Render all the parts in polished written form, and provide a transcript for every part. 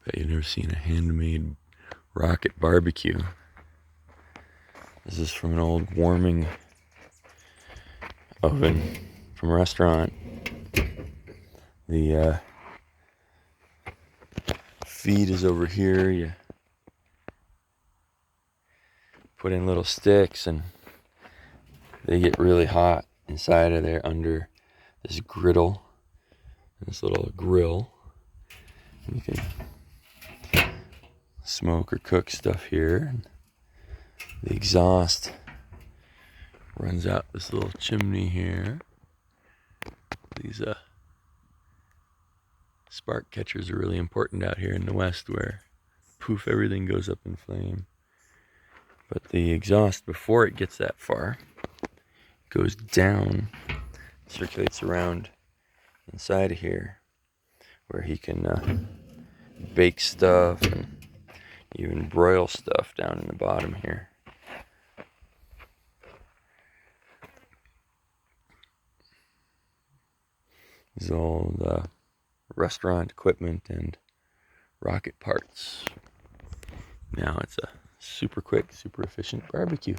Bet you've never seen a handmade rocket barbecue. This is from an old warming oven from a restaurant. The feed is over here. You put in little sticks and they get really hot inside of there under this griddle, this little grill. You can smoke or cook stuff here. The exhaust runs out this little chimney here. These spark catchers are really important out here in the West, where poof, everything goes up in flame. But the exhaust, before it gets that far, goes down, circulates around inside of here, where he can bake stuff and even broil stuff down in the bottom here. These old restaurant equipment and rocket parts. Now it's a super quick, super efficient barbecue.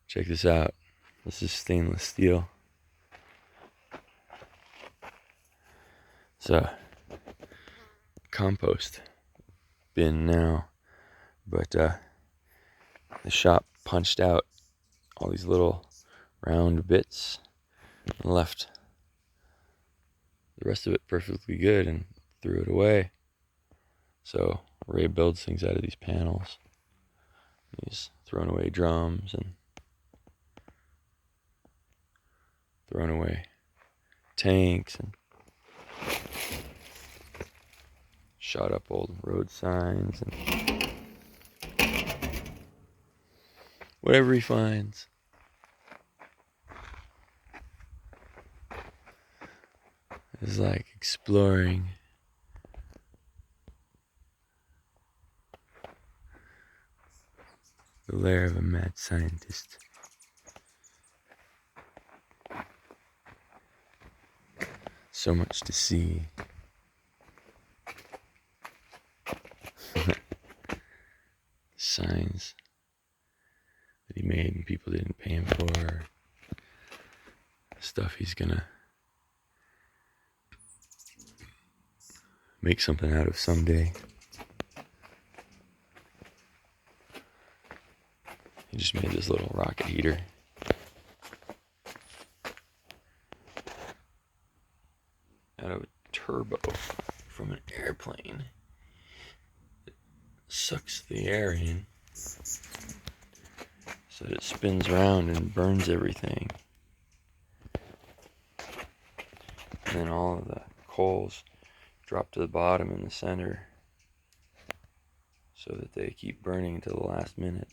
Check this out. This is stainless steel. It's a compost bin now, but the shop punched out all these little round bits and left the rest of it perfectly good and threw it away. So Ray builds things out of these panels, these thrown away drums and thrown away tanks and shot up old road signs and whatever he finds. It's like exploring the lair of a mad scientist. So much to see. Signs that he made and people didn't pay him for. Stuff he's gonna make something out of someday. He just made this little rocket heater. Out of a turbo from an airplane. It sucks the air in so that it spins around and burns everything. And then all of the coals drop to the bottom in the center so that they keep burning until the last minute.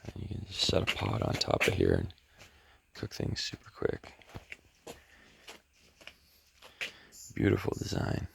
And you can just set a pot on top of here and cook things super quick. Beautiful design.